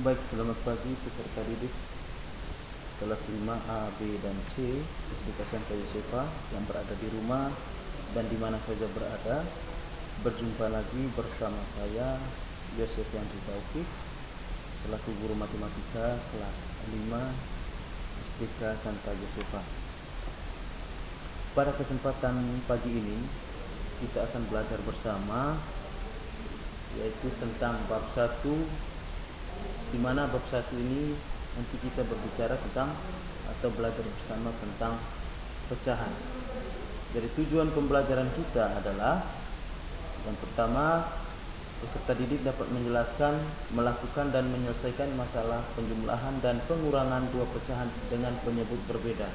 Baik, selamat pagi peserta didik kelas 5A, B, dan C SDK Santa Yosefa yang berada di rumah dan di mana saja berada. Berjumpa lagi bersama saya Yosef Yandri Taufik selaku guru matematika kelas 5 SDK Santa Yosefa. Pada kesempatan pagi ini kita akan belajar bersama yaitu tentang bab 1, di mana bab 1 ini nanti kita berbicara tentang atau belajar bersama tentang pecahan. Jadi tujuan pembelajaran kita adalah yang pertama, peserta didik dapat menjelaskan, melakukan dan menyelesaikan masalah penjumlahan dan pengurangan dua pecahan dengan penyebut berbeda.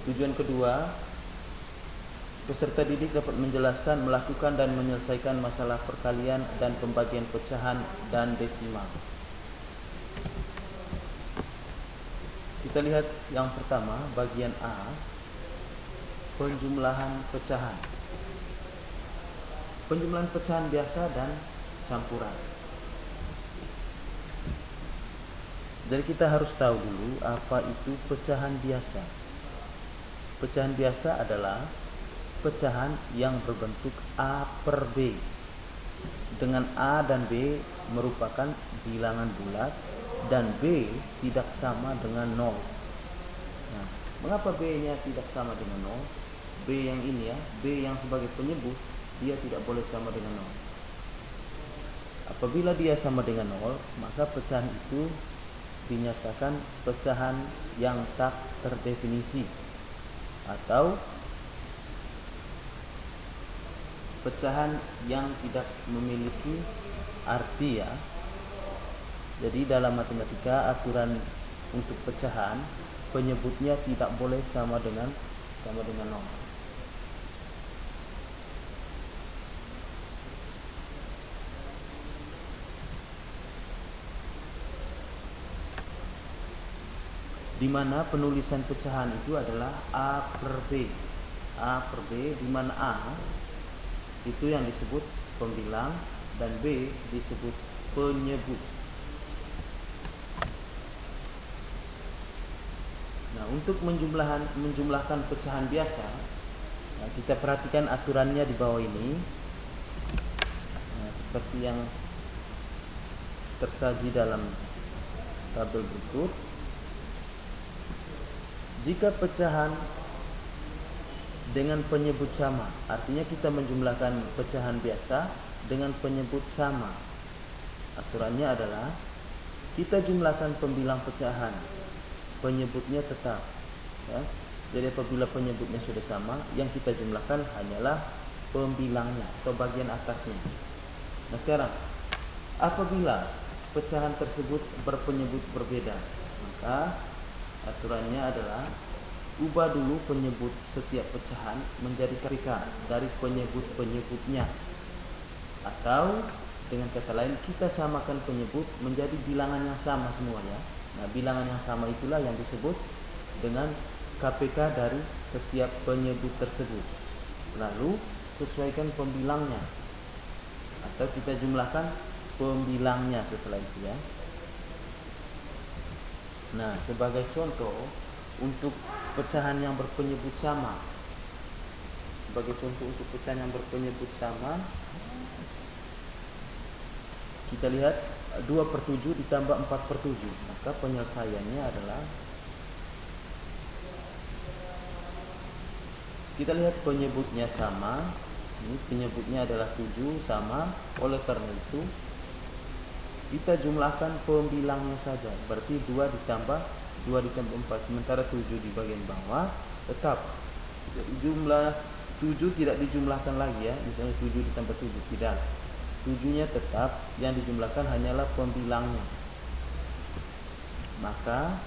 Tujuan kedua, peserta didik dapat menjelaskan, melakukan dan menyelesaikan masalah perkalian dan pembagian pecahan dan desimal. Kita lihat yang pertama, bagian A, penjumlahan pecahan. Penjumlahan pecahan biasa dan campuran. Jadi kita harus tahu dulu apa itu pecahan biasa. Pecahan biasa adalah pecahan yang berbentuk A per B, dengan A dan B merupakan bilangan bulat dan B tidak sama dengan 0. Nah, mengapa B-nya tidak sama dengan 0? B yang ini ya, B yang sebagai penyebut, dia tidak boleh sama dengan 0. Apabila dia sama dengan 0, maka pecahan itu dinyatakan pecahan yang tak terdefinisi atau pecahan yang tidak memiliki arti ya. Jadi dalam matematika aturan untuk pecahan penyebutnya tidak boleh sama dengan 0. Di mana penulisan pecahan itu adalah A per B. A per B, di mana A itu yang disebut pembilang dan B disebut penyebut. Nah, untuk menjumlahkan pecahan biasa, nah, kita perhatikan aturannya di bawah ini. Nah, seperti yang tersaji dalam tabel berikut. Jika pecahan dengan penyebut sama, artinya kita menjumlahkan pecahan biasa dengan penyebut sama. Aturannya adalah kita jumlahkan pembilang pecahan, penyebutnya tetap ya. Jadi apabila penyebutnya sudah sama, yang kita jumlahkan hanyalah pembilangnya atau bagian atasnya. Nah sekarang, apabila pecahan tersebut berpenyebut berbeda, maka aturannya adalah ubah dulu penyebut setiap pecahan menjadi kata dari penyebut-penyebutnya, atau dengan kata lain kita samakan penyebut menjadi bilangan yang sama semua ya. Nah, bilangan yang sama itulah yang disebut dengan KPK dari setiap penyebut tersebut. Lalu sesuaikan pembilangnya atau kita jumlahkan pembilangnya setelah itu ya. Nah, sebagai contoh untuk pecahan yang berpenyebut sama. Sebagai contoh untuk pecahan yang berpenyebut sama, kita lihat 2/7 ditambah 4/7. Maka penyelesaiannya adalah, kita lihat penyebutnya sama. Ini penyebutnya adalah 7 sama. Oleh karena itu kita jumlahkan pembilangnya saja. Berarti 2 ditambah 4. Sementara 7 di bagian bawah tetap. Jadi jumlah 7 tidak dijumlahkan lagi ya. Misalnya 7 ditambah 7, tidak. 7-nya tetap, yang dijumlahkan hanyalah pembilangnya. Maka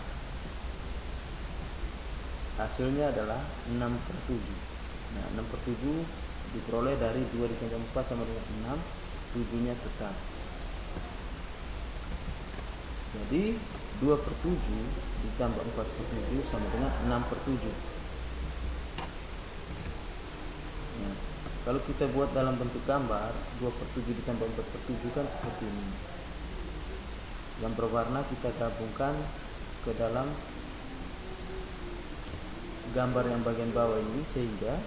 hasilnya adalah 6/7. Nah, 6/7 diperoleh dari 2 ditambah 4 sama dengan 6, 7-nya tetap. Jadi 2/7 ditambah 4/7 sama dengan 6/7. Nah, kalau kita buat dalam bentuk gambar, 2/7 ditambah 4/7 kan seperti ini. yang berwarna kita gabungkan ke dalam gambar yang bagian bawah ini, sehingga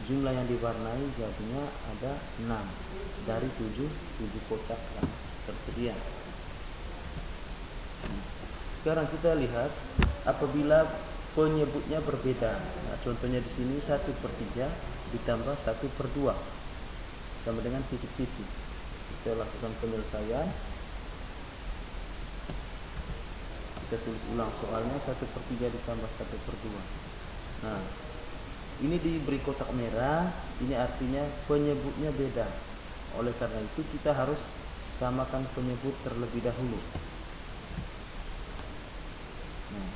jumlah yang diwarnai jadinya ada 6 dari 7 kotak yang tersedia. Sekarang kita lihat apabila penyebutnya berbeda. Nah, contohnya di sini 1/3 ditambah 1/2 sama dengan titik-titik. Kita lakukan penyelesaian. Kita tulis ulang soalnya, 1/3 ditambah 1/2. Nah, ini diberi kotak merah, ini artinya penyebutnya beda. Oleh karena itu kita harus samakan penyebut terlebih dahulu. Nah,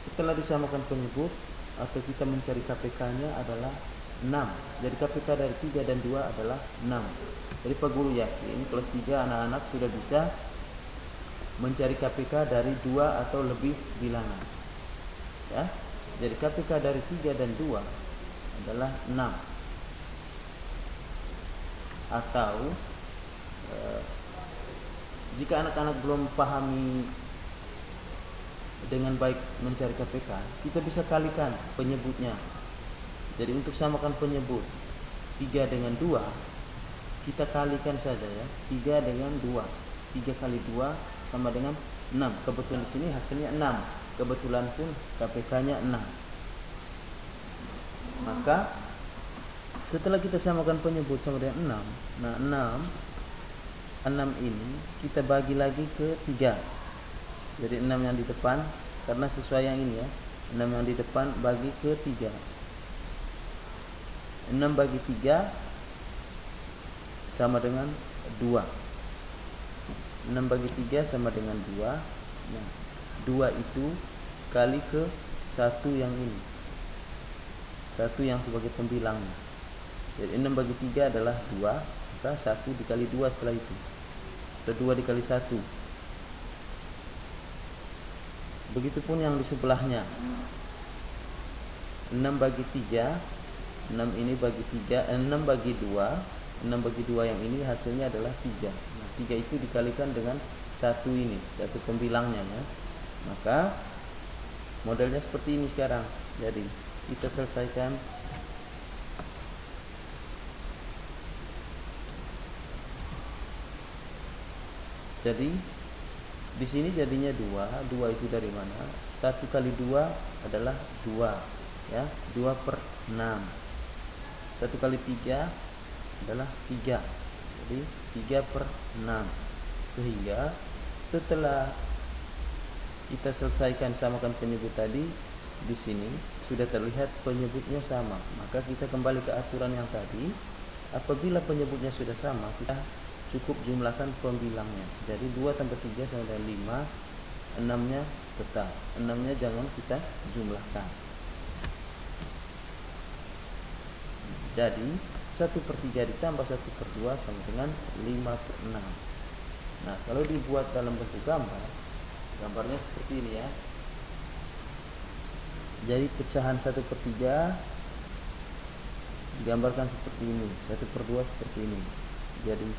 setelah disamakan penyebut atau kita mencari KPK-nya adalah 6. Jadi KPK dari 3 dan 2 adalah 6. Jadi Pak Guru yakin kelas 3 anak-anak sudah bisa mencari KPK dari 2 atau lebih bilangan. Ya. Jadi KPK dari 3 dan 2 adalah 6. Atau jika anak-anak belum pahami dengan baik mencari KPK, kita bisa kalikan penyebutnya. Jadi untuk samakan penyebut 3 dengan 2, kita kalikan saja ya. 3 dengan 2. 3 kali 2 sama dengan 6. Kebetulan di sini hasilnya 6. Kebetulan pun KPK-nya 6. Maka setelah kita samakan penyebut sama dengan 6, nah 6 ini kita bagi lagi ke 3. Jadi 6 yang di depan, karena sesuai yang ini ya, 6 yang di depan bagi ke 3. 6 bagi 3 sama dengan 2. 6 bagi 3 sama dengan 2. Nah, 2 itu kali ke 1 yang ini, 1 yang sebagai pembilangnya. Jadi 6 bagi 3 adalah 2, maka 1 dikali 2 setelah itu, atau 2 dikali 1. Begitupun yang di sebelahnya, 6 bagi 3, 6 ini bagi 3, 6 bagi 2, 6 bagi 2 yang ini hasilnya adalah 3. Nah, 3 itu dikalikan dengan 1 ini, 1 pembilangnya ya. Maka modelnya seperti ini sekarang. Jadi kita selesaikan. Jadi di sini jadinya 2. 2 itu dari mana? 1 kali 2 adalah 2 ya, 2/6. 1 kali 3 adalah 3. Jadi 3/6. Sehingga setelah kita selesaikan samakan penyebut tadi, di sini sudah terlihat penyebutnya sama. Maka kita kembali ke aturan yang tadi. Apabila penyebutnya sudah sama, kita cukup jumlahkan pembilangnya. Jadi 2 tambah 3 sama dengan 5. 6-nya tetap. 6-nya jangan kita jumlahkan. Jadi 1/3 ditambah 1/2 sama dengan 5/6. Nah, kalau dibuat dalam bentuk gambar, gambarnya seperti ini ya. Jadi pecahan 1/3 digambarkan seperti ini, 1/2 seperti ini. Jadi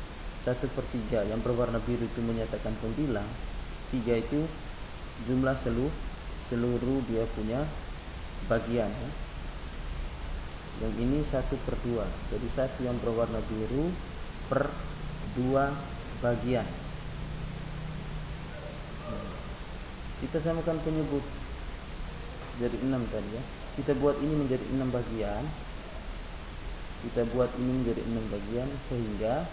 1/3 yang berwarna biru itu menyatakan pembilang, 3 itu jumlah seluruh dia punya bagian ya. Yang ini 1/2. Jadi 1 yang berwarna biru per 2 bagian. Kita samakan penyebut. Jadi 6 tadi ya. Kita buat ini menjadi 6 bagian. Kita buat ini menjadi 6 bagian, sehingga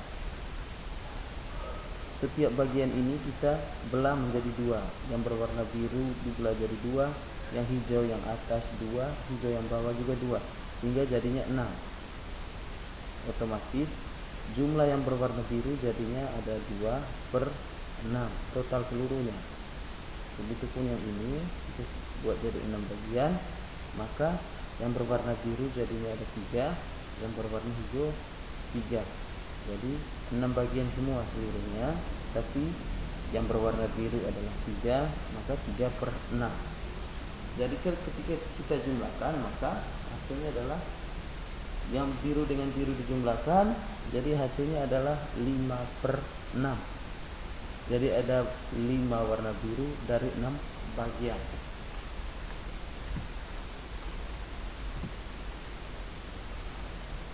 setiap bagian ini kita belah menjadi 2. Yang berwarna biru dibelah jadi 2, yang hijau yang atas 2, hijau yang bawah juga 2, sehingga jadinya 6. Otomatis jumlah yang berwarna biru jadinya ada 2/6 total seluruhnya. Begitupun yang ini kita buat jadi 6 bagian, maka yang berwarna biru jadinya ada 3, yang berwarna hijau 3. Jadi 6 bagian semua seluruhnya, tapi yang berwarna biru adalah 3, maka 3/6. Jadi ketika kita jumlahkan, maka hasilnya adalah yang biru dengan biru dijumlahkan, jadi hasilnya adalah 5/6. Jadi ada 5 warna biru dari 6 bagian.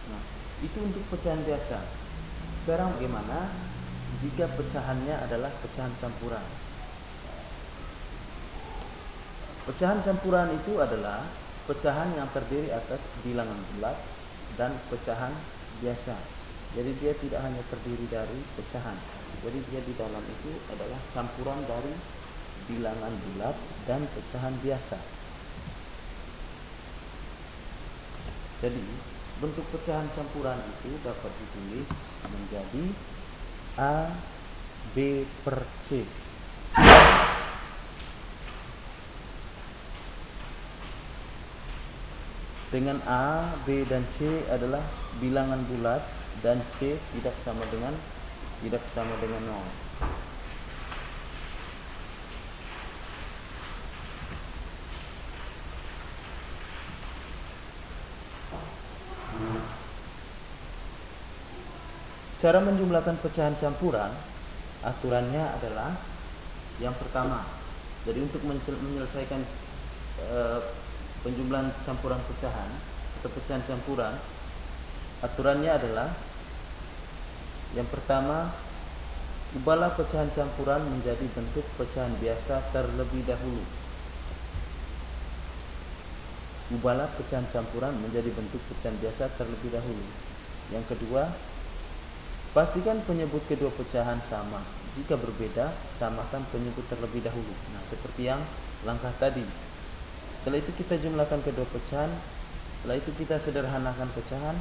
Nah, itu untuk pecahan biasa. Sekarang bagaimana jika pecahannya adalah pecahan campuran? Pecahan campuran itu adalah pecahan yang terdiri atas bilangan bulat dan pecahan biasa. Jadi dia tidak hanya terdiri dari pecahan. Jadi dia di dalam itu adalah campuran dari bilangan bulat dan pecahan biasa. Jadi bentuk pecahan campuran itu dapat ditulis menjadi A, B per C. Dengan A, B dan C adalah bilangan bulat dan C tidak sama dengan 0. Cara menjumlahkan pecahan campuran, aturannya adalah yang pertama. Jadi untuk menyelesaikan penjumlahan campuran pecahan atau pecahan campuran, aturannya adalah yang pertama, ubahlah pecahan campuran menjadi bentuk pecahan biasa terlebih dahulu. Ubahlah pecahan campuran menjadi bentuk pecahan biasa terlebih dahulu. Yang kedua, pastikan penyebut kedua pecahan sama. Jika berbeda, samakan penyebut terlebih dahulu. Nah, seperti yang langkah tadi. Setelah itu kita jumlahkan kedua pecahan. Setelah itu kita sederhanakan pecahan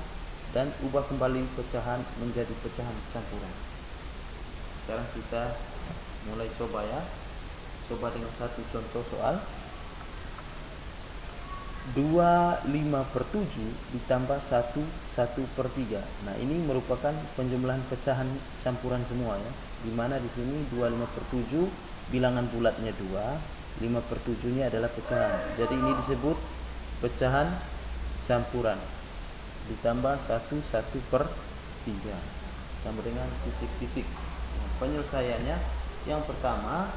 dan ubah kembali pecahan menjadi pecahan campuran. Sekarang kita mulai coba ya. Coba dengan satu contoh soal. 25/7 ditambah 1/3. Nah, ini merupakan penjumlahan pecahan campuran semua ya. Di mana di sini 25/7 bilangan bulatnya 2, 5/7-nya adalah pecahan. Jadi ini disebut pecahan campuran. Ditambah 1/3 sama dengan titik-titik. Nah, penyelesaiannya yang pertama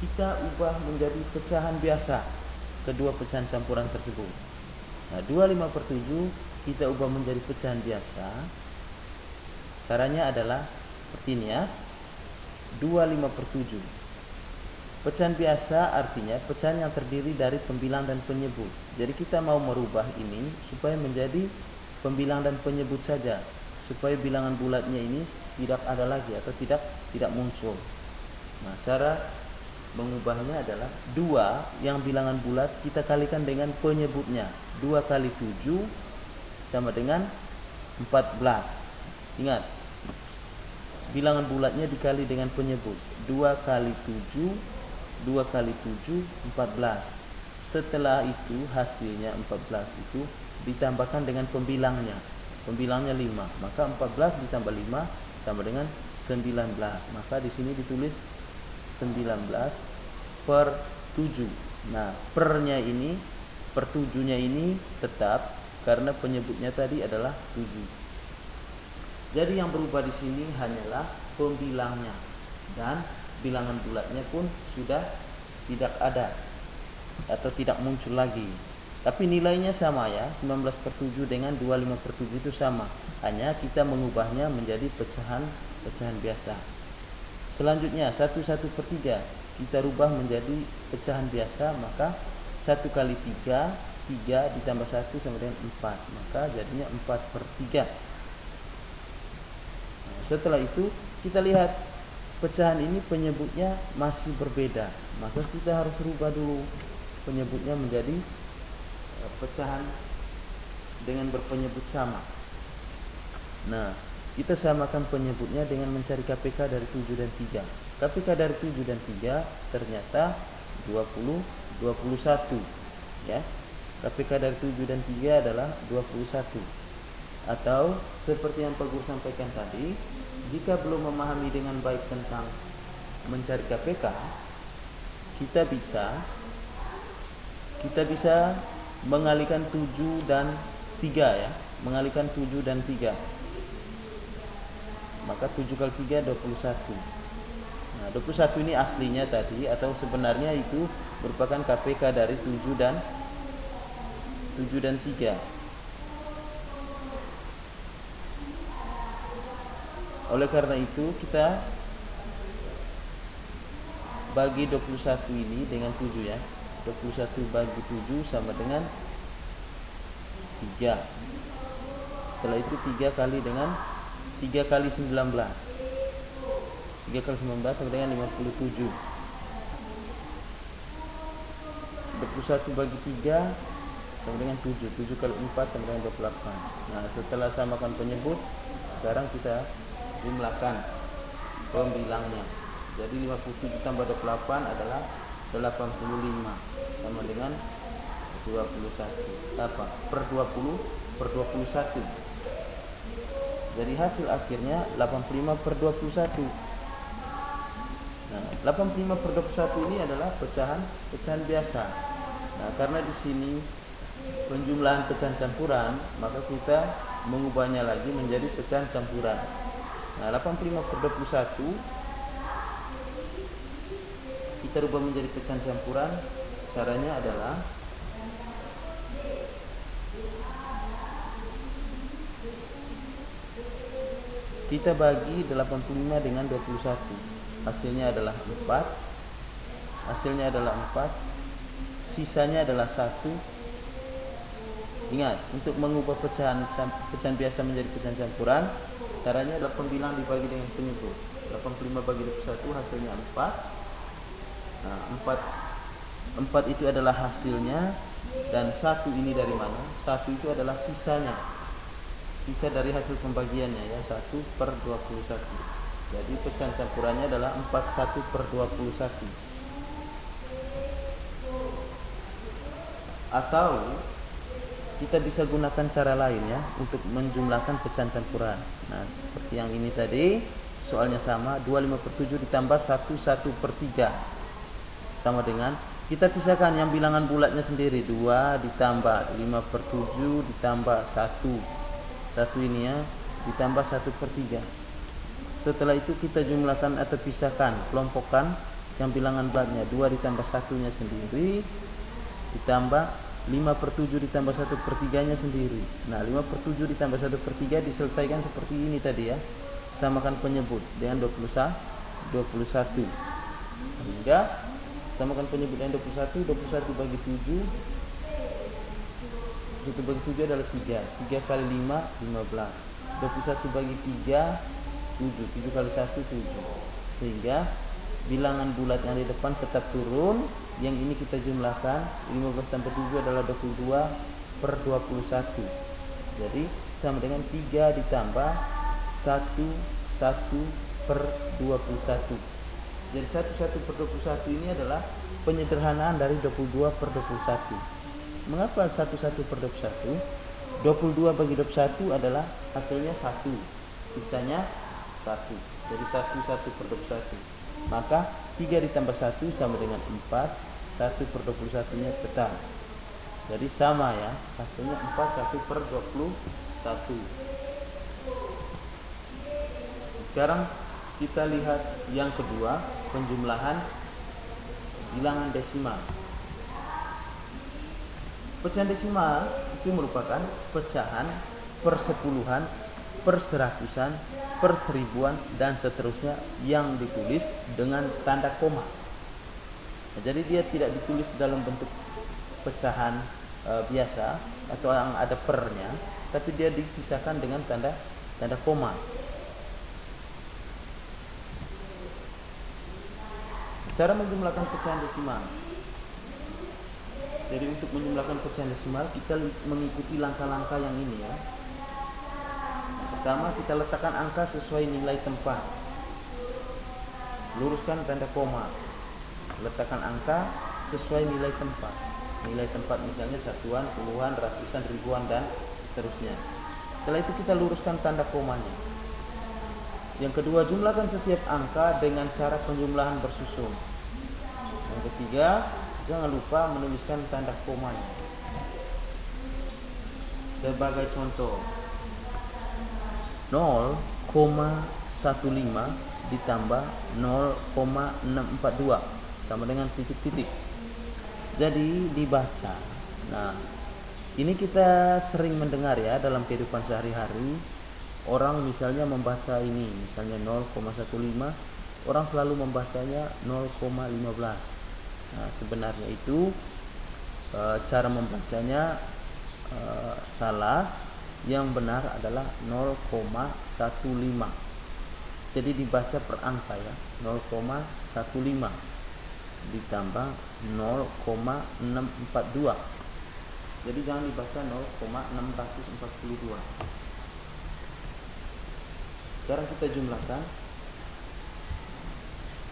kita ubah menjadi pecahan biasa kedua pecahan campuran tersebut. Nah, 25/7 kita ubah menjadi pecahan biasa. Caranya adalah seperti ini ya. 25/7. Pecahan biasa artinya pecahan yang terdiri dari pembilang dan penyebut. Jadi kita mau merubah ini supaya menjadi pembilang dan penyebut saja, supaya bilangan bulatnya ini tidak ada lagi atau tidak muncul. Nah, cara mengubahnya adalah 2 yang bilangan bulat kita kalikan dengan penyebutnya. 2 kali 7 sama dengan 14. Ingat, bilangan bulatnya dikali dengan penyebut. 2 kali 7 14. Setelah itu hasilnya 14 itu ditambahkan dengan pembilangnya. Pembilangnya 5. Maka 14 ditambah 5 sama dengan 19. Maka di sini ditulis 19/7. Nah, pernya ini, per 7-nya ini tetap karena penyebutnya tadi adalah 7. Jadi yang berubah di sini hanyalah pembilangnya dan bilangan bulatnya pun sudah tidak ada atau tidak muncul lagi. Tapi nilainya sama ya, 19/7 dengan 25/7 itu sama. Hanya kita mengubahnya menjadi pecahan biasa. Selanjutnya 1/3 kita rubah menjadi pecahan biasa, maka 1 kali 3 ditambah 1 sama dengan 4, maka jadinya 4/3. Nah, setelah itu kita lihat pecahan ini penyebutnya masih berbeda, maka kita harus rubah dulu penyebutnya menjadi pecahan dengan berpenyebut sama. Nah, kita samakan penyebutnya dengan mencari KPK dari 7 dan 3. KPK dari 7 dan 3 ternyata 21 ya. KPK dari 7 dan 3 adalah 21. Atau seperti yang Pak Guru sampaikan tadi, jika belum memahami dengan baik tentang mencari KPK, kita bisa mengalihkan 7 dan 3 ya. Mengalihkan 7 dan 3. Maka 7 kali 3 21. Nah, 21 ini aslinya tadi atau sebenarnya itu merupakan KPK dari 7 dan 3. Oleh karena itu kita bagi 21 ini dengan 7 ya. 21 bagi 7 sama dengan 3. Setelah itu 3 kali dengan 3 kali 19. 3 kali 19 sama dengan 57. 21 bagi 3 sama dengan 7. 7 kali 4 sama dengan 28. Nah, setelah samakan penyebut, sekarang kita jumlahkan pembilangnya. Jadi 57 tambah 28 adalah 85 sama dengan 21. Apa? Per 20 per 21. Jadi hasil akhirnya 85 per 21. Nah, 85 per 21 ini adalah pecahan biasa. Nah, karena di sini penjumlahan pecahan campuran, maka kita mengubahnya lagi menjadi pecahan campuran. Nah, 85 per 21 kita rubah menjadi pecahan campuran. Caranya adalah kita bagi 85 dengan 21. Hasilnya adalah 4. Sisanya adalah 1. Ingat, untuk mengubah pecahan biasa menjadi pecahan campuran, caranya adalah pembilang dibagi dengan penyebut. 85 bagi 21 hasilnya 4. Nah, 4 itu adalah hasilnya, dan 1 ini dari mana? 1 itu adalah sisanya. Sisa dari hasil pembagiannya ya, 1 per 21. Jadi pecahan campurannya adalah 41 per 21. Atau kita bisa gunakan cara lain ya untuk menjumlahkan pecahan campuran. Nah, seperti yang ini tadi, soalnya sama, 25 per 7 ditambah 1 per 3 sama dengan, kita pisahkan yang bilangan bulatnya sendiri, 2 ditambah 5 per 7 ditambah 1 ini ya, ditambah 1 per 3. Setelah itu kita jumlahkan atau pisahkan, kelompokkan yang bilangan bulatnya, 2 ditambah 1-nya sendiri ditambah 5 per 7 ditambah 1 per 3 nya sendiri. Nah, 5 per 7 ditambah 1 per 3 diselesaikan seperti ini tadi ya, samakan penyebut dengan 21. Sehingga samakan penyebut dengan 21 bagi 7, 1 bagi 7 adalah 3. 3 kali 5, 15. 21 bagi 3, 7. 7 kali 1, 7. Sehingga bilangan bulat yang di depan tetap turun. Yang ini kita jumlahkan, 15 tambah 7 adalah 22 per 21. Jadi sama dengan 3 ditambah 1 per 21. Jadi 1 per 21 ini adalah penyederhanaan dari 22 per 21. Mengapa 1 per 21? 22 bagi 21 adalah hasilnya 1, sisanya 1. Jadi 1 per 21. Maka 3 ditambah 1 sama dengan 4. 1 per 21 nya tetap. Jadi sama ya, hasilnya 1 per 21. Sekarang kita lihat yang kedua, penjumlahan bilangan desimal. Pecahan desimal itu merupakan pecahan per sepuluhan, per seratusan, per seribuan, dan seterusnya yang ditulis dengan tanda koma. Nah, jadi dia tidak ditulis dalam bentuk pecahan biasa atau yang ada pernya, tapi dia dipisahkan dengan tanda koma. Cara menjumlahkan pecahan desimal. Jadi untuk menjumlahkan pecahan desimal kita mengikuti langkah-langkah yang ini ya. Pertama, kita letakkan angka sesuai nilai tempat. Luruskan tanda koma. Letakkan angka sesuai nilai tempat. Nilai tempat misalnya satuan, puluhan, ratusan, ribuan, dan seterusnya. Setelah itu kita luruskan tanda komanya. Yang kedua, jumlahkan setiap angka dengan cara penjumlahan bersusun. Yang ketiga, jangan lupa menuliskan tanda komanya. Sebagai contoh, 0,15 ditambah 0,642 sama dengan titik-titik. Jadi dibaca. Nah, ini kita sering mendengar ya dalam kehidupan sehari-hari. Orang misalnya membaca ini, misalnya 0,15, orang selalu membacanya 0,15. Nah, sebenarnya itu cara membacanya salah. Yang benar adalah 0,15. Jadi dibaca per angka ya, 0,15 ditambah 0,642. Jadi jangan dibaca 0,642. Sekarang kita jumlahkan.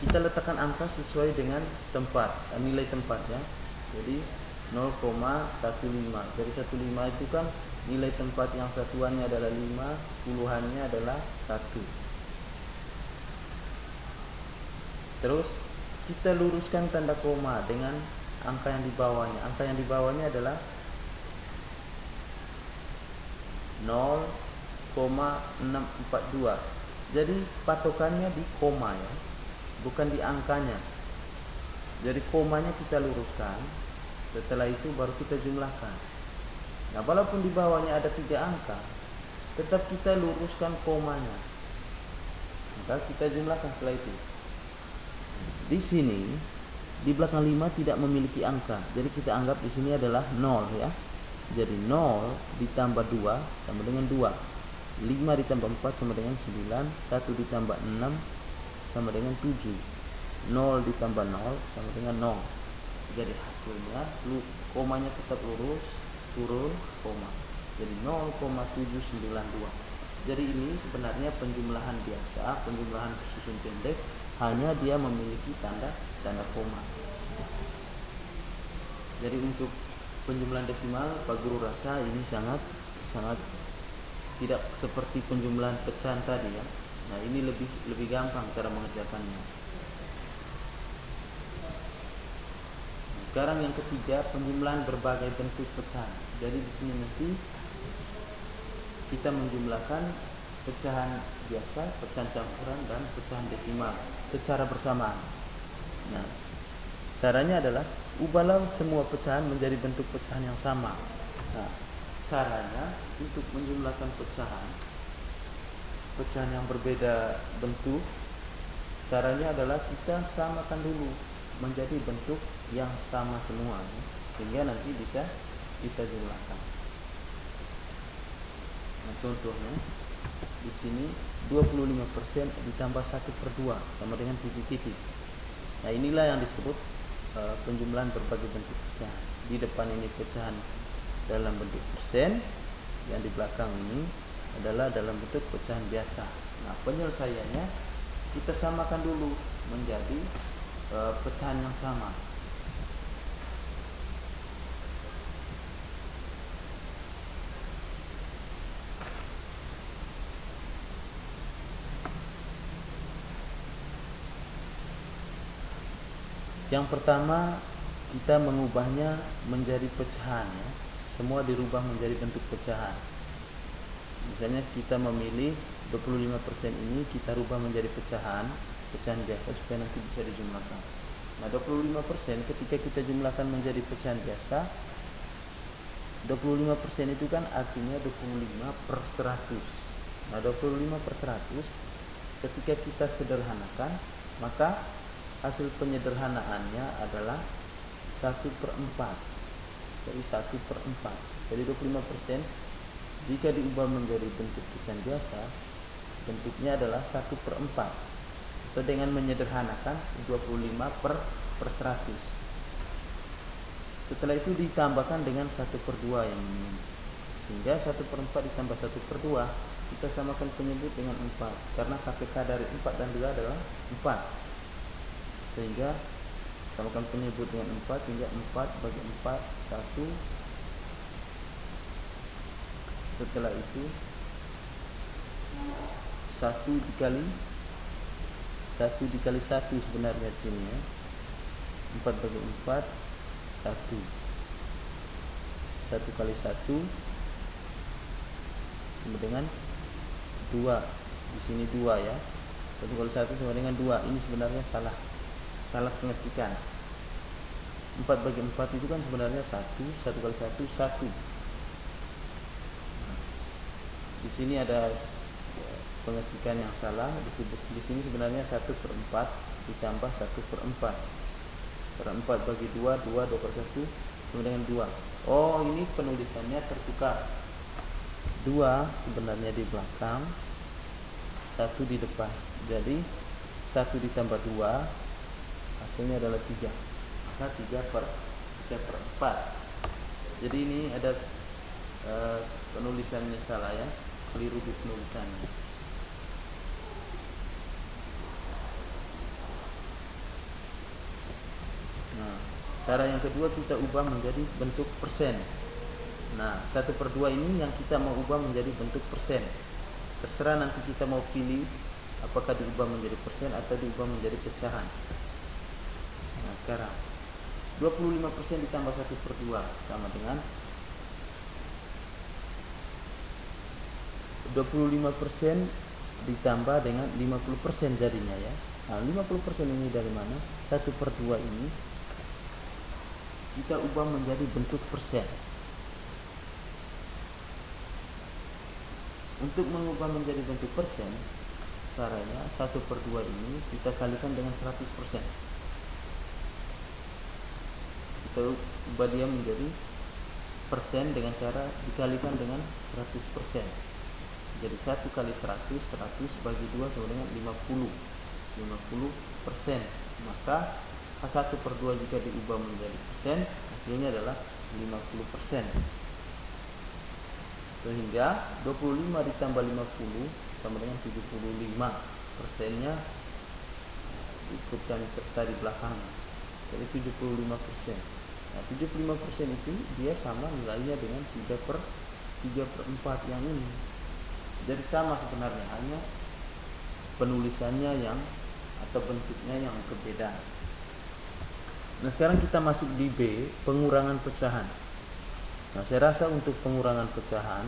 Kita letakkan angka sesuai dengan tempat, nilai tempatnya. Jadi 0,15. Dari 15 itu kan nilai tempat yang satuannya adalah 5, puluhannya adalah 1. Terus kita luruskan tanda koma dengan angka yang di bawahnya. Angka yang di bawahnya adalah 0,642. Jadi patokannya di koma ya, bukan di angkanya. Jadi komanya kita luruskan. Setelah itu baru kita jumlahkan. Nah, walaupun di bawahnya ada 3 angka, tetap kita luruskan komanya. Maka kita jumlahkan setelah itu. Di sini di belakang 5 tidak memiliki angka. Jadi kita anggap di sini adalah 0 ya. Jadi 0 ditambah 2 sama dengan 2. 5 ditambah 4 sama dengan 9. 1 ditambah 6 sama dengan 7. 0 ditambah 0 sama dengan 0. Jadi hasilnya komanya tetap lurus, turun koma. Jadi 0,792. Jadi ini sebenarnya penjumlahan biasa, penjumlahan susun pendek, hanya dia memiliki tanda koma. Jadi untuk penjumlahan desimal, Pak Guru rasa ini sangat tidak seperti penjumlahan pecahan tadi ya. Nah, ini lebih gampang cara mengerjakannya. Nah, sekarang yang ketiga, penjumlahan berbagai bentuk pecahan. Jadi di sini nanti kita menjumlahkan pecahan biasa, pecahan campuran, dan pecahan desimal secara bersamaan. Nah, caranya adalah ubahlah semua pecahan menjadi bentuk pecahan yang sama. Nah, caranya untuk menjumlahkan pecahan yang berbeda bentuk, caranya adalah kita samakan dulu menjadi bentuk yang sama semua, sehingga nanti bisa kita jumlahkan. Nah, contohnya di sini 25% ditambah 1/2 sama dengan titik-titik. Nah, inilah yang disebut penjumlahan berbagai bentuk pecahan. Di depan ini pecahan dalam bentuk persen, yang di belakang ini adalah dalam bentuk pecahan biasa. Nah, penyelesaiannya kita samakan dulu menjadi pecahan yang sama. Yang pertama, kita mengubahnya menjadi pecahan ya. Semua dirubah menjadi bentuk pecahan. Misalnya kita memilih 25% ini kita rubah menjadi pecahan biasa supaya nanti bisa dijumlahkan. Nah, 25% ketika kita jumlahkan menjadi pecahan biasa, 25% itu kan artinya 25/100. Nah, 25/100 ketika kita sederhanakan, maka hasil penyederhanaannya adalah 1/4. Jadi 1/4. Jadi 25% jika diubah menjadi bentuk pecahan biasa, bentuknya adalah 1/4. Atau dengan menyederhanakan 25/100. Setelah itu ditambahkan dengan 1/2 yang ini. Sehingga 1/4 ditambah 1/2 kita samakan penyebut dengan 4. Karena KPK dari 4 dan 2 adalah 4. Sehingga samakan penyebut dengan 4 hingga 4 bagi 4 1. Setelah itu 1 dikali 1 sebenarnya di sini ya. 4 bagi 4 1. 1 kali 1 sama dengan 2. Di sini 2 ya. 1 kali 1 sama dengan 2. Ini sebenarnya salah pengetikan. 4 bagi 4 itu kan sebenarnya 1 kali 1 1. Di sini ada pengetikan yang salah. Di sini sebenarnya 1/4 ditambah 1/4. 4 bagi 2 per 1 sama dengan 2. Oh, ini penulisannya tertukar. 2 sebenarnya di belakang, 1 di depan. Jadi 1 ditambah 2 hasilnya adalah 3. Maka 3/4. Jadi ini ada penulisannya salah ya, keliru di penulisannya. Nah, cara yang kedua kita ubah menjadi bentuk persen. Nah, 1/2 ini yang kita mau ubah menjadi bentuk persen. Terserah nanti kita mau pilih apakah diubah menjadi persen atau diubah menjadi pecahan. Nah, sekarang 25% ditambah 1/2 sama dengan 25% ditambah dengan 50% jadinya ya. Nah, 50% ini dari mana? 1/2 ini kita ubah menjadi bentuk persen. Untuk mengubah menjadi bentuk persen, caranya 1/2 ini kita kalikan dengan 100%. Kita ubah dia menjadi persen dengan cara dikalikan dengan 100%. Jadi 1 kali 100, 100 bagi 2 sama dengan 50. 50%. Maka 1/2 jika diubah menjadi persen, hasilnya adalah 50%. Sehingga 25 ditambah 50 sama dengan 75. Persennya ikutkan serta di belakang. Jadi 75%. Nah, 75% itu dia sama nilainya dengan 3/4 yang ini. Jadi sama sebenarnya, hanya penulisannya yang atau bentuknya yang berbeda. Nah, sekarang kita masuk di B, pengurangan pecahan. Nah, saya rasa untuk pengurangan pecahan,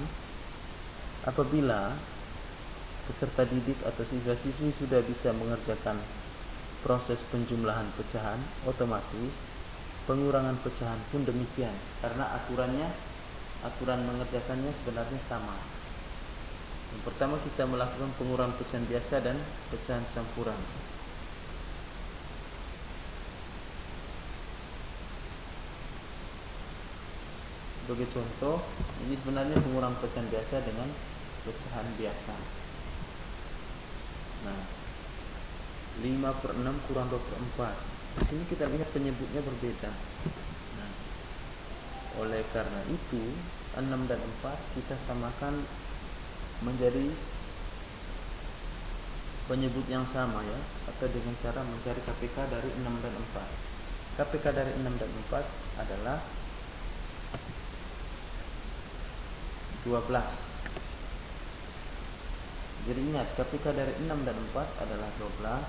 apabila peserta didik atau siswa-siswi sudah bisa mengerjakan proses penjumlahan pecahan, otomatis pengurangan pecahan pun demikian, karena aturan mengerjakannya sebenarnya sama. Yang pertama kita melakukan pengurangan pecahan biasa dan pecahan campuran. Sebagai contoh, ini sebenarnya pengurangan pecahan biasa dengan pecahan biasa. Nah, 5/6 kurang 2/4. Di sini kita lihat penyebutnya berbeda. Nah, oleh karena itu 6 dan 4 kita samakan menjadi penyebut yang sama ya, atau dengan cara mencari KPK dari 6 dan 4. KPK dari 6 dan 4 adalah 12. Jadi ingat, KPK dari 6 dan 4 adalah 12.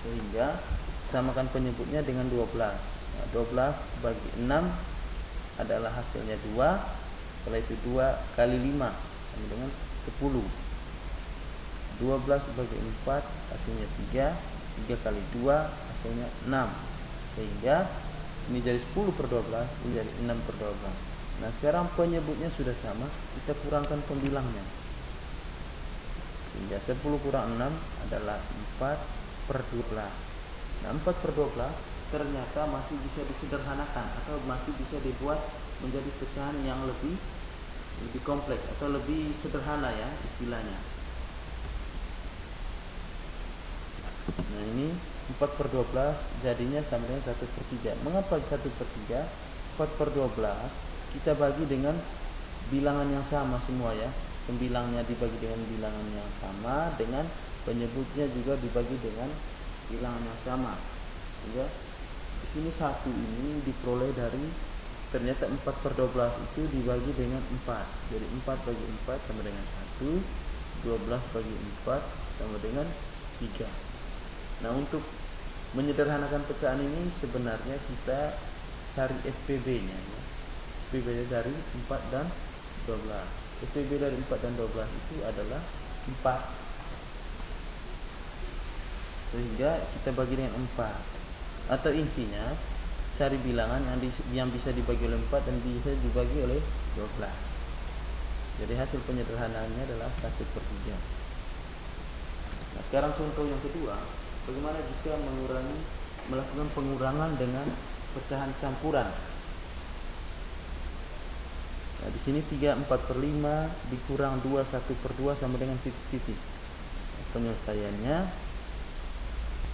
Sehingga samakan penyebutnya dengan 12. Nah, 12 bagi 6 adalah hasilnya 2. Setelah itu 2 kali 5 sama dengan 10. 12 bagi 4 hasilnya 3. 3 kali 2 hasilnya 6. Sehingga ini jadi 10/12, ini jadi 6/12. Nah, sekarang penyebutnya sudah sama, kita kurangkan pembilangnya. Sehingga 10 kurang 6 adalah 4/12. Nah, 4/12 ternyata masih bisa disederhanakan atau masih bisa dibuat menjadi pecahan yang lebih kompleks atau lebih sederhana ya istilahnya. Nah, ini 4/12 jadinya sama dengan 1/3. Mengapa 1/3? 4/12 kita bagi dengan bilangan yang sama semua ya. Pembilangnya dibagi dengan bilangan yang sama, dengan penyebutnya juga dibagi dengan bilangan yang sama. Ya. Di sini 1 ini diperoleh dari ternyata 4/12 itu dibagi dengan 4. Jadi 4 bagi 4 sama dengan 1. 12 bagi 4 sama dengan 3. Nah, untuk menyederhanakan pecahan ini sebenarnya kita cari FPB-nya ya. FPB dari 4 dan 12. FPB dari 4 dan 12 itu adalah 4. Sehingga kita bagi dengan 4. Atau intinya cari bilangan yang bisa dibagi oleh 4 dan bisa dibagi oleh 12. Jadi hasil penyederhanaannya adalah 1/3. Nah, sekarang contoh yang kedua, bagaimana jika melakukan pengurangan dengan pecahan campuran. Nah, di sini 3/4/5 dikurang 2 1/2 sama dengan titik-titik. Penyelesaiannya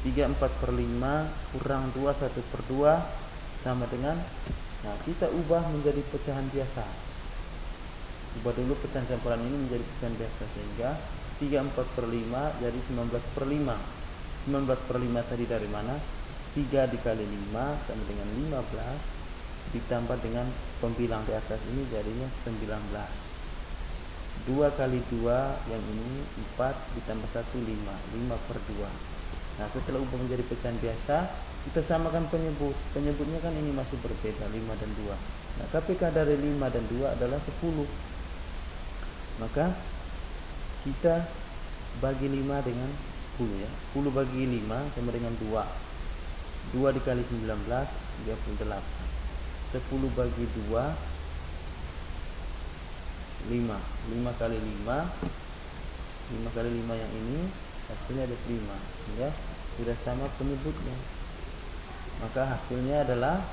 3/4/5 kurang 2 1/2 sama dengan, nah kita ubah menjadi pecahan biasa. Ubah dulu pecahan campuran ini menjadi pecahan biasa, sehingga 3/4/5 jadi 19/5. 19/5 tadi dari mana? 3 dikali 5 sama dengan 15, ditambah dengan pembilang di atas ini jadinya 19. 2 kali 2 yang ini 4 ditambah 1 5, 5/2. Nah, setelah ubah menjadi pecahan biasa, kita samakan penyebut. Penyebutnya kan ini masih berbeda, 5 dan 2. Nah, KPK dari 5 dan 2 adalah 10. Maka kita bagi 5 dengan 10 ya. 10 bagi 5 sama dengan 2. 2 dikali 19 38. 10 bagi 2 5. 5 kali 5 yang ini hasilnya ada 5, ya. Sudah sama penyebutnya. Maka hasilnya adalah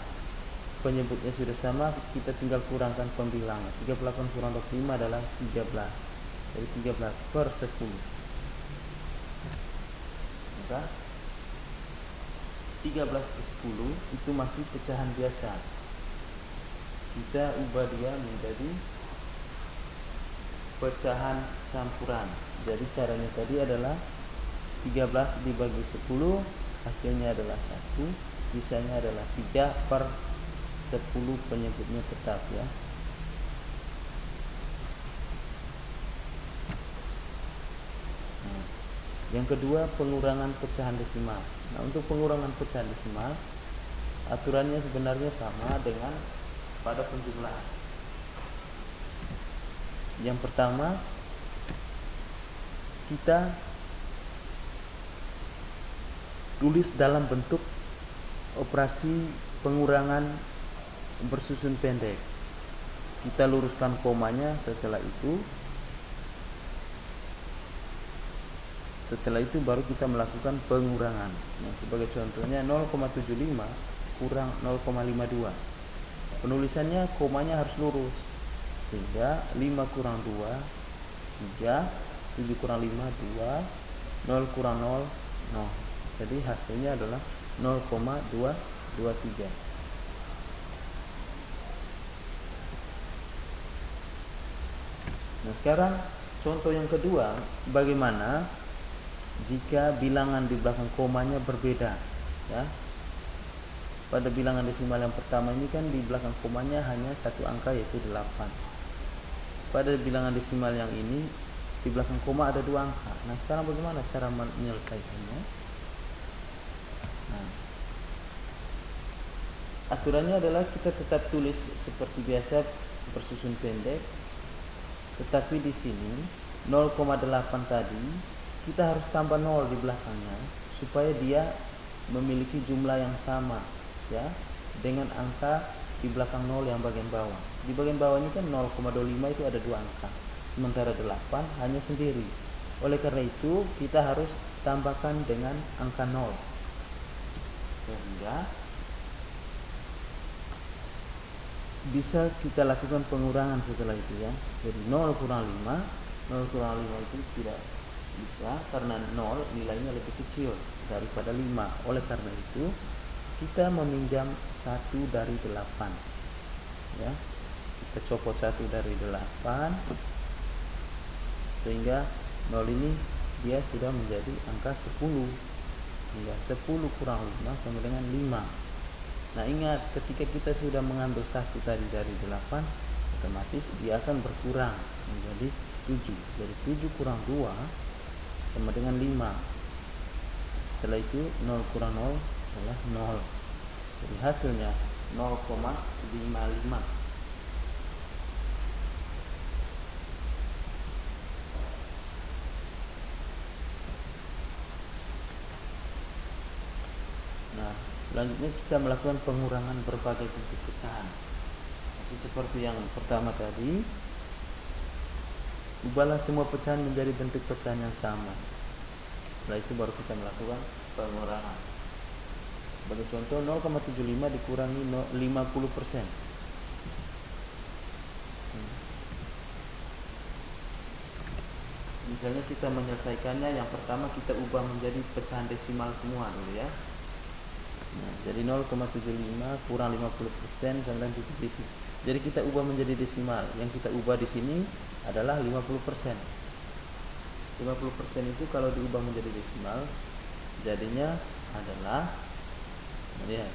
penyebutnya sudah sama, kita tinggal kurangkan pembilang. 38 kurang 25 adalah 13. Jadi 13/10. Maka 13/10 itu masih pecahan biasa. Kita ubah dia menjadi pecahan campuran. Jadi caranya tadi adalah 13 dibagi 10, hasilnya adalah 1, sisanya adalah 3/10, penyebutnya tetap ya. Nah, yang kedua, pengurangan pecahan desimal. Nah, untuk pengurangan pecahan desimal, aturannya sebenarnya sama dengan pada penjumlahan. Yang pertama, kita tulis dalam bentuk operasi pengurangan bersusun pendek. Kita luruskan komanya. Setelah itu baru kita melakukan pengurangan. Nah, sebagai contohnya 0,75 kurang 0,52. Penulisannya komanya harus lurus, sehingga 5 kurang 2 3, 7 kurang 5 2, 0 kurang 0 0. Jadi hasilnya adalah 0,223. Nah, sekarang contoh yang kedua, bagaimana jika bilangan di belakang komanya berbeda, ya. Pada bilangan desimal yang pertama ini kan di belakang komanya hanya satu angka, yaitu 8. Pada bilangan desimal yang ini di belakang koma ada 2 angka. Nah, sekarang bagaimana cara menyelesaikannya? Nah, aturannya adalah kita tetap tulis seperti biasa bersusun pendek, tetapi di sini 0,8 tadi kita harus tambah 0 di belakangnya supaya dia memiliki jumlah yang sama, ya, dengan angka di belakang 0 yang bagian bawah. Di bagian bawah ini kan 0,25 itu ada 2 angka, sementara 8 hanya sendiri. Oleh karena itu kita harus tambahkan dengan angka 0, sehingga bisa kita lakukan pengurangan setelah itu, ya. Jadi 0 kurang 5 itu tidak bisa karena 0 nilainya lebih kecil daripada 5. Oleh karena itu kita meminjam 1 dari 8, ya. Kita copot 1 dari 8, sehingga 0 ini dia sudah menjadi angka 10. Hingga 10 kurang 5 sama dengan 5. Nah, ingat, ketika kita sudah mengambil 1 tadi dari 8, otomatis dia akan berkurang menjadi 7. Jadi 7 kurang 2 sama dengan 5. Setelah itu 0 kurang 0 adalah 0. Jadi hasilnya 0,55. Selanjutnya kita melakukan pengurangan berbagai bentuk pecahan. Masih seperti yang pertama tadi, ubahlah semua pecahan menjadi bentuk pecahan yang sama. Setelah itu baru kita melakukan pengurangan. Sebagai contoh, 0,75 dikurangi 50%. Misalnya kita menyelesaikannya, yang pertama kita ubah menjadi pecahan desimal semua dulu ya. Nah, jadi 0,75 kurang 50% sama dengan titik-titik. Jadi kita ubah menjadi desimal. Yang kita ubah di sini adalah 50%. 50% itu kalau diubah menjadi desimal, jadinya adalah, lihat,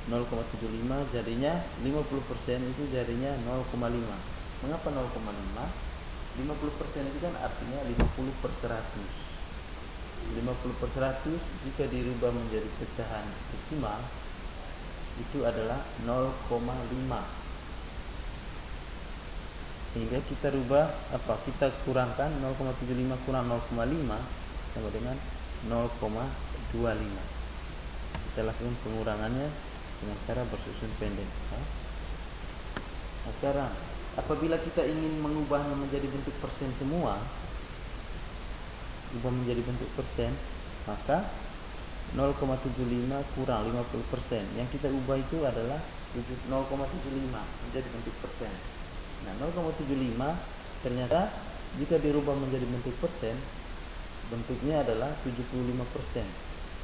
0,75 jadinya 50% itu jadinya 0,5. Mengapa 0,5? 50% itu kan artinya 50 per 100. 50 per 100 jika dirubah menjadi pecahan desimal itu adalah 0,5. Sehingga kita rubah kita kurangkan 0,75 kurang 0,5 sama dengan 0,25. Kita lakukan pengurangannya dengan cara bersusun pendek. Nah, sekarang apabila kita ingin mengubahnya menjadi bentuk persen semua, ubah menjadi bentuk persen, maka 0,75 kurang 50%. Yang kita ubah itu adalah 0,75 menjadi bentuk persen. Nah, 0,75 ternyata jika dirubah menjadi bentuk persen, bentuknya adalah 75%.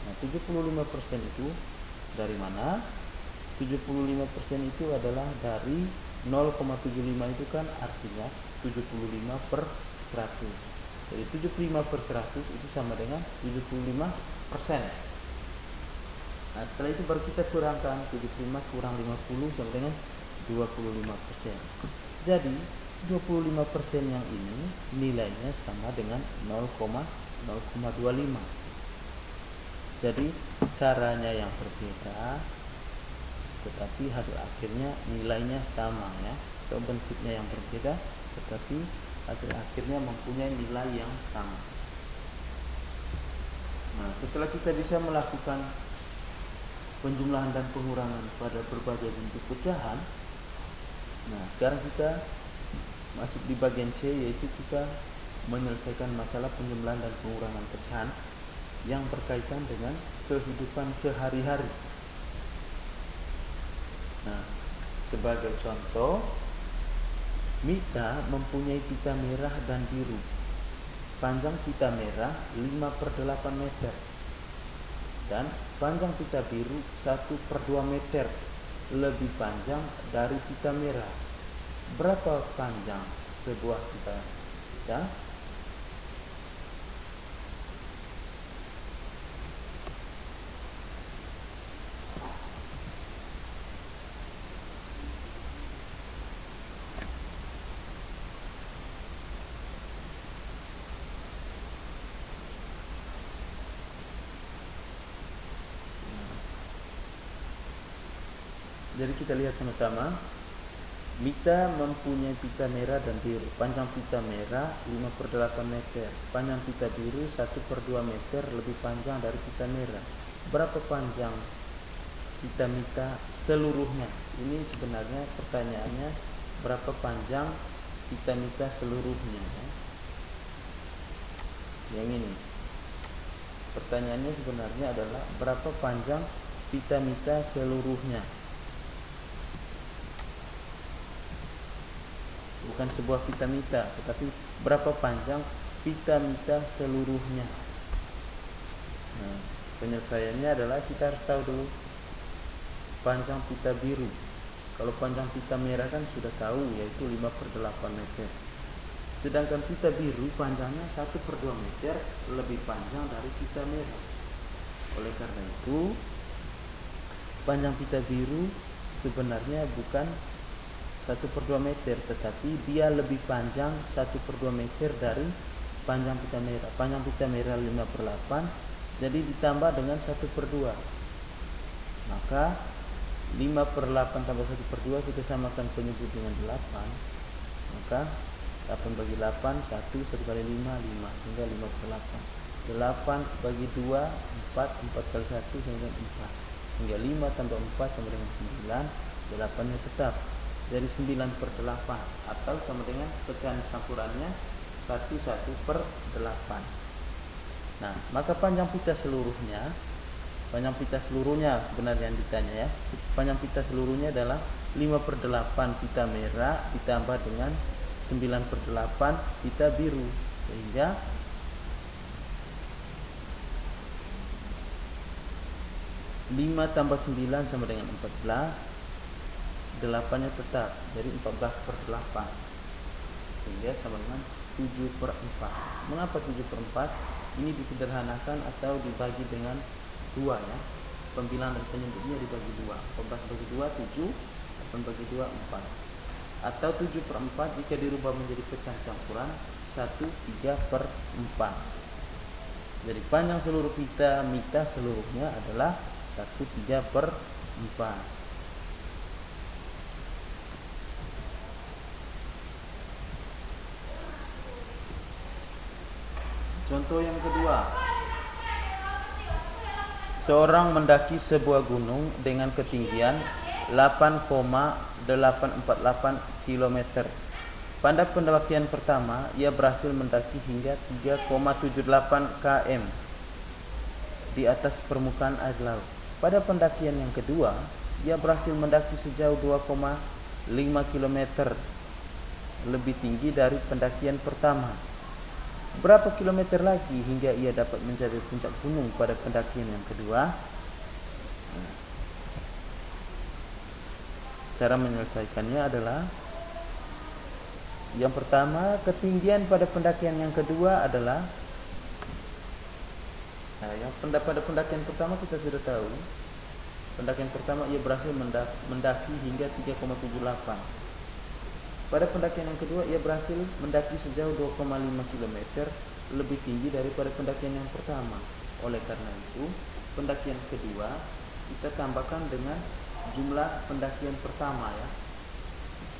Nah, 75% itu dari mana? 75% itu adalah dari 0,75 itu kan artinya 75 per 100. Jadi 75 per 100 itu sama dengan 75%. Nah, setelah itu baru kita kurangkan 75 kurang 50 sama dengan 25%. Jadi 25% yang ini nilainya sama dengan 0,25. Jadi caranya yang berbeda, tetapi hasil akhirnya nilainya sama ya. Atau bentuknya yang berbeda, tetapi hasil akhirnya mempunyai nilai yang sama. Nah, setelah kita bisa melakukan penjumlahan dan pengurangan pada berbagai bentuk pecahan, nah sekarang kita masuk di bagian C, yaitu kita menyelesaikan masalah penjumlahan dan pengurangan pecahan yang berkaitan dengan kehidupan sehari-hari. Nah, sebagai contoh, Mita mempunyai pita merah dan biru. Panjang pita merah 5/8 meter dan panjang pita biru 1/2 meter, lebih panjang dari pita merah. Berapa panjang sebuah pita? Jadi kita lihat sama-sama. Mita mempunyai pita merah dan biru. Panjang pita merah 5/8 meter, panjang pita biru 1/2 meter, lebih panjang dari pita merah. Berapa panjang pita Mita seluruhnya? Ini sebenarnya pertanyaannya, berapa panjang pita Mita seluruhnya ya? Yang ini pertanyaannya sebenarnya adalah berapa panjang pita Mita seluruhnya, bukan sebuah pita Mita, tetapi berapa panjang pita Mita seluruhnya. Nah, penyelesaiannya adalah kita harus tahu dulu panjang pita biru. Kalau panjang pita merah kan sudah tahu, yaitu 5/8 meter. Sedangkan pita biru panjangnya 1/2 meter, lebih panjang dari pita merah. Oleh karena itu, panjang pita biru sebenarnya bukan 1/2 meter, tetapi dia lebih panjang 1/2 meter dari panjang pita merah. Panjang pita merah 5/8, jadi ditambah dengan 1/2. Maka 5/8 tambah 1/2 kita samakan penyebut dengan 8. Maka 8 bagi 8, 1 kali 5, 5, sehingga 5/8. 8 bagi 2 4, 4 kali 1 sama dengan 4, sehingga 5 tambah 4 sama dengan 9, 8 nya tetap. Jadi 9 per 8 atau sama dengan pecahan campurannya 1/8. Nah, maka panjang pita seluruhnya sebenarnya yang ditanya ya. Panjang pita seluruhnya adalah 5/8 pita merah ditambah dengan 9/8 pita biru, sehingga 5 tambah 9 sama dengan 14, 8 nya tetap, jadi 14/8, sehingga sama dengan 7/4. Mengapa 7/4? Ini disederhanakan atau dibagi dengan 2 ya. Pembilang dan penyebutnya dibagi 2. 14 bagi 2 7, 8 bagi 2 4. Atau 7/4 jika dirubah menjadi pecahan campuran 1/3/4. Jadi panjang seluruh pita mita seluruhnya adalah 1/3/4. Contoh yang kedua. Seorang mendaki sebuah gunung dengan ketinggian 8,848 km. Pada pendakian pertama, ia berhasil mendaki hingga 3,78 km di atas permukaan air laut. Pada pendakian yang kedua, ia berhasil mendaki sejauh 2,5 km, lebih tinggi dari pendakian pertama. Berapa kilometer lagi hingga ia dapat mencapai puncak gunung pada pendakian yang kedua? Cara menyelesaikannya adalah, yang pertama, ketinggian pada pendakian yang kedua adalah, pada pendakian pertama kita sudah tahu, pendakian pertama ia berhasil mendaki hingga 3,78. Pada pendakian yang kedua ia berhasil mendaki sejauh 2,5 km, lebih tinggi daripada pendakian yang pertama. Oleh karena itu, pendakian kedua kita tambahkan dengan jumlah pendakian pertama ya.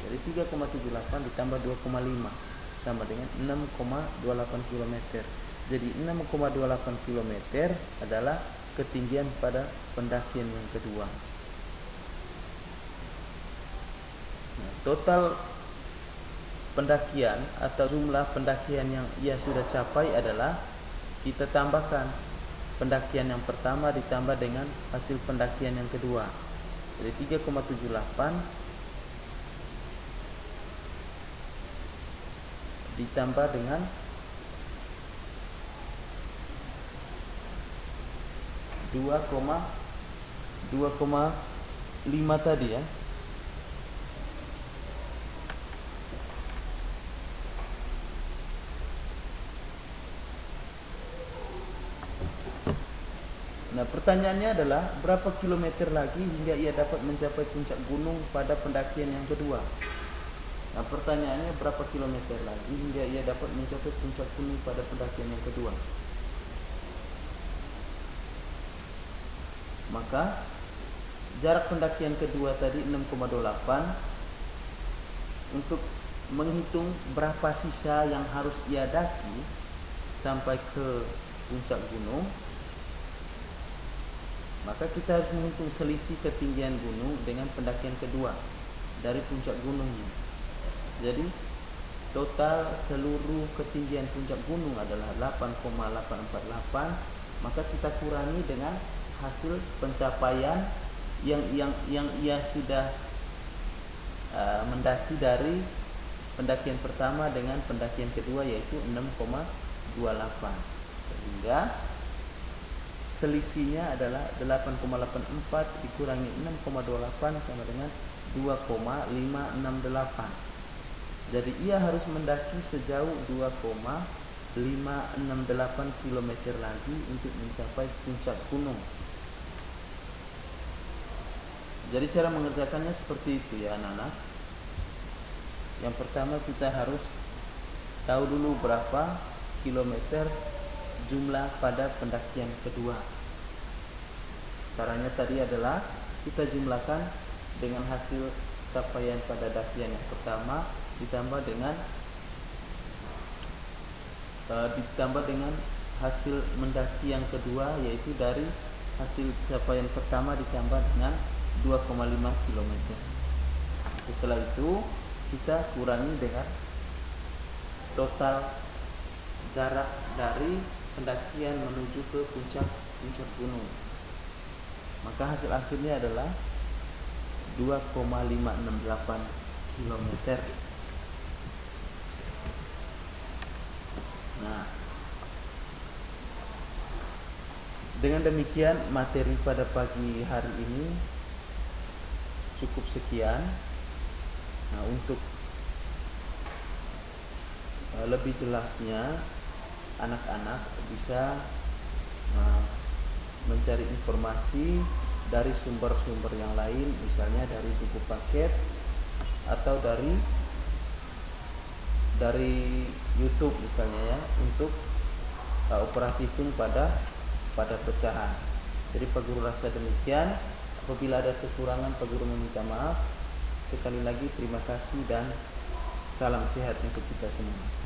Jadi 3,78 ditambah 2,5 sama dengan 6,28 km. Jadi 6,28 km adalah ketinggian pada pendakian yang kedua. Nah, total pendakian atau jumlah pendakian yang ia sudah capai adalah, kita tambahkan pendakian yang pertama ditambah dengan hasil pendakian yang kedua. Jadi 3,78 ditambah dengan 2,5 tadi ya. Nah, pertanyaannya adalah berapa kilometer lagi hingga ia dapat mencapai puncak gunung pada pendakian yang kedua? Nah, pertanyaannya berapa kilometer lagi hingga ia dapat mencapai puncak gunung pada pendakian yang kedua? Maka jarak pendakian kedua tadi 6,28. Untuk menghitung berapa sisa yang harus ia daki sampai ke puncak gunung, maka kita harus menghitung selisih ketinggian gunung dengan pendakian kedua dari puncak gunungnya. Jadi total seluruh ketinggian puncak gunung adalah 8,848, maka kita kurangi dengan hasil pencapaian yang ia sudah mendaki dari pendakian pertama dengan pendakian kedua, yaitu 6,28, sehingga selisihnya adalah 8,84 dikurangi 6,28 sama dengan 2,568. Jadi ia harus mendaki sejauh 2,568 km lagi untuk mencapai puncak gunung. Jadi cara mengerjakannya seperti itu ya anak-anak. Yang pertama kita harus tahu dulu berapa kilometer jumlah pada pendakian kedua. Caranya tadi adalah kita jumlahkan dengan hasil capaian pada dakian yang pertama ditambah dengan hasil mendaki yang kedua, yaitu dari hasil capaian pertama ditambah dengan 2,5 km. Setelah itu kita kurangi dengan total jarak dari pendakian menuju ke puncak gunung. Maka hasil akhirnya adalah 2,568 km. Nah, dengan demikian materi pada pagi hari ini cukup sekian. Nah, untuk lebih jelasnya anak-anak bisa mencari informasi dari sumber-sumber yang lain, misalnya dari buku paket atau dari YouTube misalnya ya, untuk operasi hitung pada pecahan. Jadi Pak Guru rasa demikian. Apabila ada kekurangan, Pak Guru meminta maaf. Sekali lagi terima kasih dan salam sehat untuk kita semua.